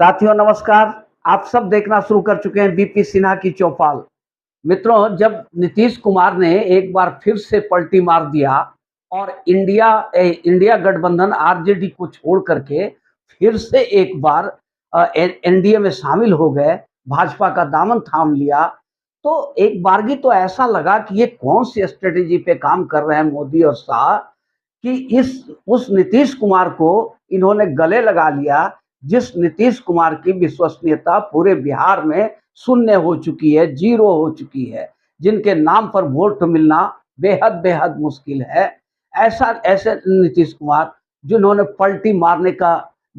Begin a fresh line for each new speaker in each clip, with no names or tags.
साथियों नमस्कार। आप सब देखना शुरू कर चुके हैं बीपी सिन्हा की चौपाल। मित्रों, जब नीतीश कुमार ने एक बार फिर से पलटी मार दिया और इंडिया गठबंधन आरजेडी को छोड़ करके फिर से एक बार एनडीए में शामिल हो गए, भाजपा का दामन थाम लिया, तो एक बारगी तो ऐसा लगा कि ये कौन सी स्ट्रेटेजी पे काम कर रहे हैं मोदी और शाह कि इस उस नीतीश कुमार को इन्होंने गले लगा लिया, जिस नीतीश कुमार की विश्वसनीयता पूरे बिहार में शून्य हो चुकी है, जीरो हो चुकी है, जिनके नाम पर वोट मिलना बेहद बेहद मुश्किल है। ऐसा ऐसे नीतीश कुमार जिन्होंने पलटी मारने का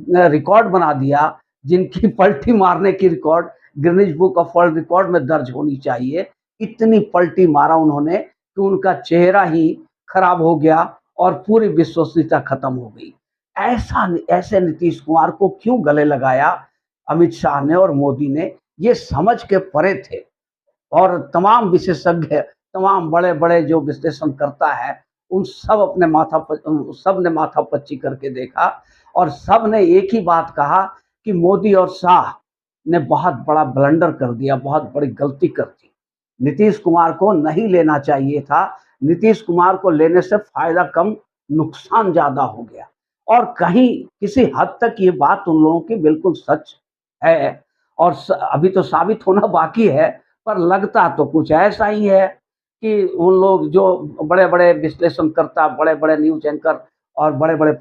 रिकॉर्ड बना दिया, जिनकी पलटी मारने की record Guinness book of world record में दर्ज होनी चाहिए। इतनी पलटी मारा उन्होंने कि उनका चेहरा ही खराब हो गया और पूरी विश्वसनीयता खत्म हो गई। ऐसे नीतीश कुमार को क्यों गले लगाया अमित शाह ने और मोदी ने, ये समझ के परे थे। और तमाम विशेषज्ञ, तमाम बड़े-बड़े जो विश्लेषण करता है, उन सब ने माथापच्ची करके देखा और सब ने एक ही बात कहा कि मोदी और शाह ने बहुत बड़ा ब्लंडर कर दिया, बहुत बड़ी गलती कर दी। नीतीश कुमार को नहीं लेना चाहिए था। नीतीश कुमार को लेने से फ़ायदा कम, नुकसान ज़्यादा हो गया। और कहीं किसी हद तक ये बात उन लोगों की बिल्कुल सच है और अभी तो साबित होना बाकी है, पर लगता तो कुछ ऐसा ही है कि उन लोग जो बड़े-बड़े विश्लेषणकर्ता, बड़े-बड़े न्यूज़ एंकर और बड़े-बड़े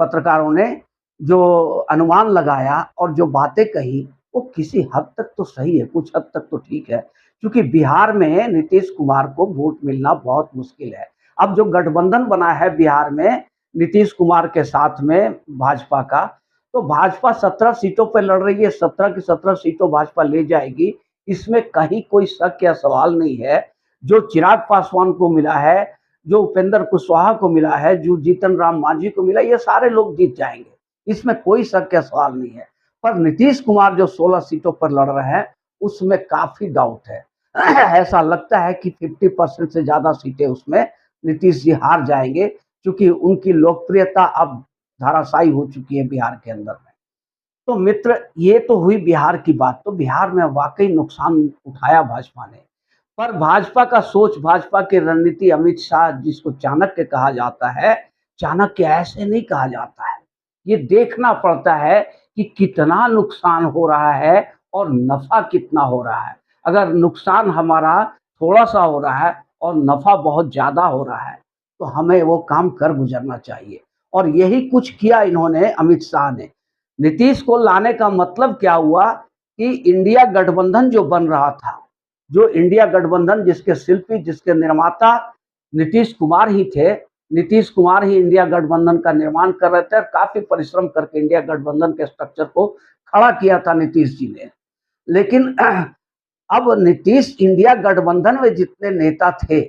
पत्रकारों ने जो अनुमान लगाया और जो बातें कही, वो किसी हद तक तो सही है, कुछ हद तक तो ठीक है। क्योंकि बिहार में नीतीश कुमार को वोट मिलना बहुत मुश्किल है। अब जो गठबंधन बना है बिहार में नीतीश कुमार के साथ में भाजपा का, तो भाजपा 17 सीटों पे लड़ रही है, 17 की 17 सीटों भाजपा ले जाएगी, इसमें कहीं कोई शक या सवाल नहीं है। जो चिराग पासवान को मिला है, जो उपेंद्र कुशवाहा को मिला है, जो जीतन राम मांझी को मिला, ये सारे लोग जीत जाएंगे, इसमें कोई शक या सवाल नहीं है। पर नीतीश कुमार जो 16 सीटों पर लड़ रहे हैं, उसमें काफी डाउट है। ऐसा लगता है कि 50% से ज्यादा सीटें उसमें नीतीश जी हार जाएंगे, क्योंकि उनकी लोकप्रियता अब धाराशायी हो चुकी है बिहार के अंदर में। तो मित्र, ये तो हुई बिहार की बात। तो बिहार में वाकई नुकसान उठाया भाजपा ने, पर भाजपा का सोच, भाजपा की रणनीति, अमित शाह जिसको चाणक्य कहा जाता है, चाणक्य ऐसे नहीं कहा जाता है। ये देखना पड़ता है कि कितना नुकसान हो रहा है और नफा कितना हो रहा है। अगर नुकसान हमारा थोड़ा सा हो रहा है और नफा बहुत ज्यादा हो रहा है, तो हमें वो काम कर गुजरना चाहिए। और यही कुछ किया इन्होंने, अमित शाह ने। नीतीश को लाने का मतलब क्या हुआ कि इंडिया गठबंधन जो बन रहा था, जो इंडिया गठबंधन जिसके शिल्पी, जिसके निर्माता नीतीश कुमार ही थे, नीतीश कुमार ही इंडिया गठबंधन का निर्माण कर रहे थे और काफी परिश्रम करके इंडिया गठबंधन के स्ट्रक्चर को खड़ा किया था नीतीश जी ने। लेकिन अब नीतीश इंडिया गठबंधन में जितने नेता थे,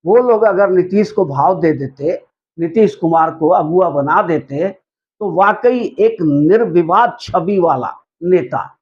वो लोग अगर नीतीश को भाव दे देते, नीतीश कुमार को अगुआ बना देते, तो वाकई एक निर्विवाद छवि वाला नेता,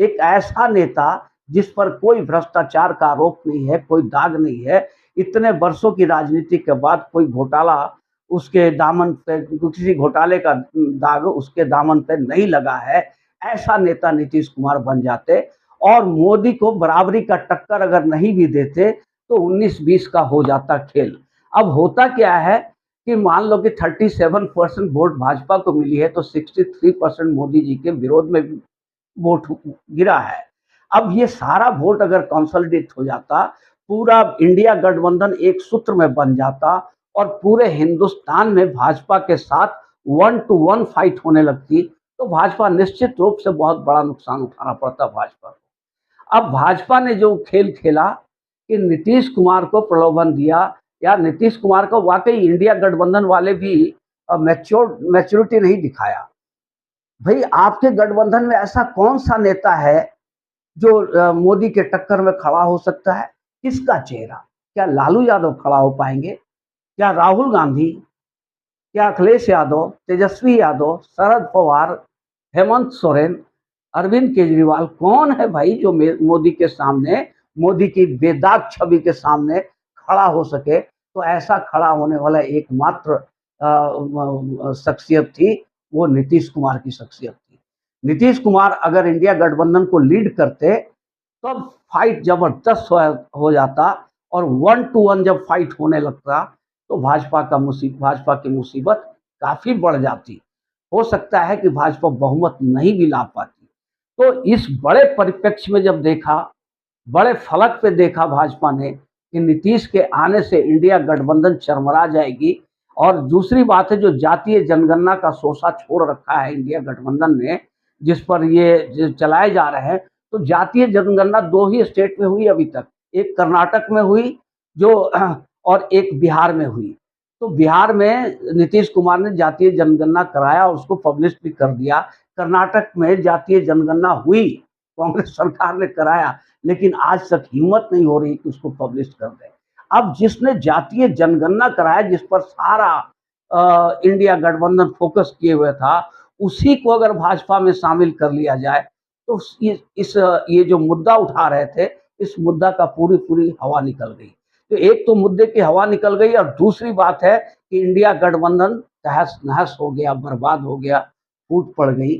एक ऐसा नेता जिस पर कोई भ्रष्टाचार का आरोप नहीं है, कोई दाग नहीं है, इतने वर्षों की राजनीति के बाद कोई घोटाला उसके दामन पे, किसी घोटाले का दाग उसके दामन पे नहीं लगा है, ऐसा नेता नीतीश कुमार बन जाते और मोदी को बराबरी का टक्कर अगर नहीं भी देते, तो 19-20 का हो जाता खेल। अब होता क्या है कि मान लो कि 37% वोट भाजपा को मिली है, तो 63% मोदी जी के विरोध में वोट गिरा है। अब ये सारा वोट अगर कंसोलिडेट हो जाता, पूरा इंडिया गठबंधन एक सूत्र में बन जाता और पूरे हिंदुस्तान में भाजपा के साथ 1-to-1 फाइट होने लगती, तो भाजपा निश्चित रूप से बहुत बड़ा नुकसान उठाना पड़ता भाजपा को। अब भाजपा ने जो खेल खेला कि नीतीश कुमार को प्रलोभन दिया, या नीतीश कुमार को वाकई इंडिया गठबंधन वाले भी मैच्योरिटी नहीं दिखाया। भाई, आपके गठबंधन में ऐसा कौन सा नेता है जो मोदी के टक्कर में खड़ा हो सकता है? किसका चेहरा? क्या लालू यादव खड़ा हो पाएंगे? क्या राहुल गांधी? क्या अखिलेश यादव, तेजस्वी यादव, शरद पवार, हेमंत सोरेन, अरविंद केजरीवाल, कौन है भाई जो मोदी के सामने, मोदी की बेदाग छवि के सामने खड़ा हो सके? तो ऐसा खड़ा होने वाला एकमात्र शख्सियत थी, वो नीतीश कुमार की शख्सियत थी। नीतीश कुमार अगर इंडिया गठबंधन को लीड करते तब फाइट जबरदस्त हो जाता, और 1 टू 1 जब फाइट होने लगता तो भाजपा की मुसीबत काफ़ी बढ़ जाती। हो सकता है कि भाजपा बहुमत नहीं भी ला पाती। तो इस बड़े परिप्रेक्ष्य में जब देखा, बड़े फलक पे देखा भाजपा ने कि नीतीश के आने से इंडिया गठबंधन चरमरा जाएगी, और दूसरी बात है जो जातीय जनगणना का शोषा छोड़ रखा है इंडिया गठबंधन ने, जिस पर ये चलाए जा रहे हैं, तो जातीय जनगणना 2 ही स्टेट में हुई अभी तक, एक कर्नाटक में हुई जो और एक बिहार में हुई। तो बिहार में नीतीश कुमार ने जातीय जनगणना कराया, उसको पब्लिश भी कर दिया। कर्नाटक में जातीय जनगणना हुई, कांग्रेस सरकार ने कराया, लेकिन आज तक हिम्मत नहीं हो रही कि उसको पब्लिश कर दें। अब जिसने जातीय जनगणना कराया, जिस पर सारा इंडिया गठबंधन फोकस किए हुए था, उसी को अगर भाजपा में शामिल कर लिया जाए तो ये जो मुद्दा उठा रहे थे, इस मुद्दा का पूरी हवा निकल गई। तो एक तो मुद्दे की हवा निकल गई, और दूसरी बात है कि इंडिया गठबंधन तहस-नहस हो गया, बर्बाद हो गया, फूट पड़ गई।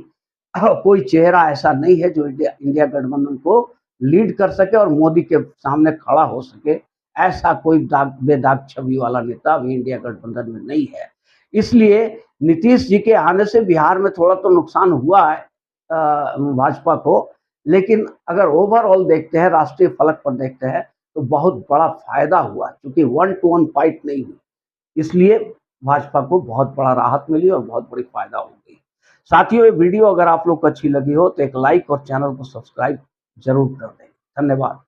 कोई चेहरा ऐसा नहीं है जो इंडिया गठबंधन को लीड कर सके और मोदी के सामने खड़ा हो सके। ऐसा कोई बेदाग छवि वाला नेता अभी इंडिया गठबंधन में नहीं है। इसलिए नीतीश जी के आने से बिहार में थोड़ा तो नुकसान हुआ है भाजपा को, लेकिन अगर ओवरऑल देखते हैं, राष्ट्रीय फलक पर देखते हैं, तो बहुत बड़ा फायदा हुआ, क्योंकि 1 टू 1 फाइट नहीं हुई। इसलिए भाजपा को बहुत बड़ा राहत मिली और बहुत बड़ी फायदा हो गई। साथियों, ये वीडियो अगर आप लोग को अच्छी लगी हो तो एक लाइक और चैनल को सब्सक्राइब जरूर कर दें। धन्यवाद।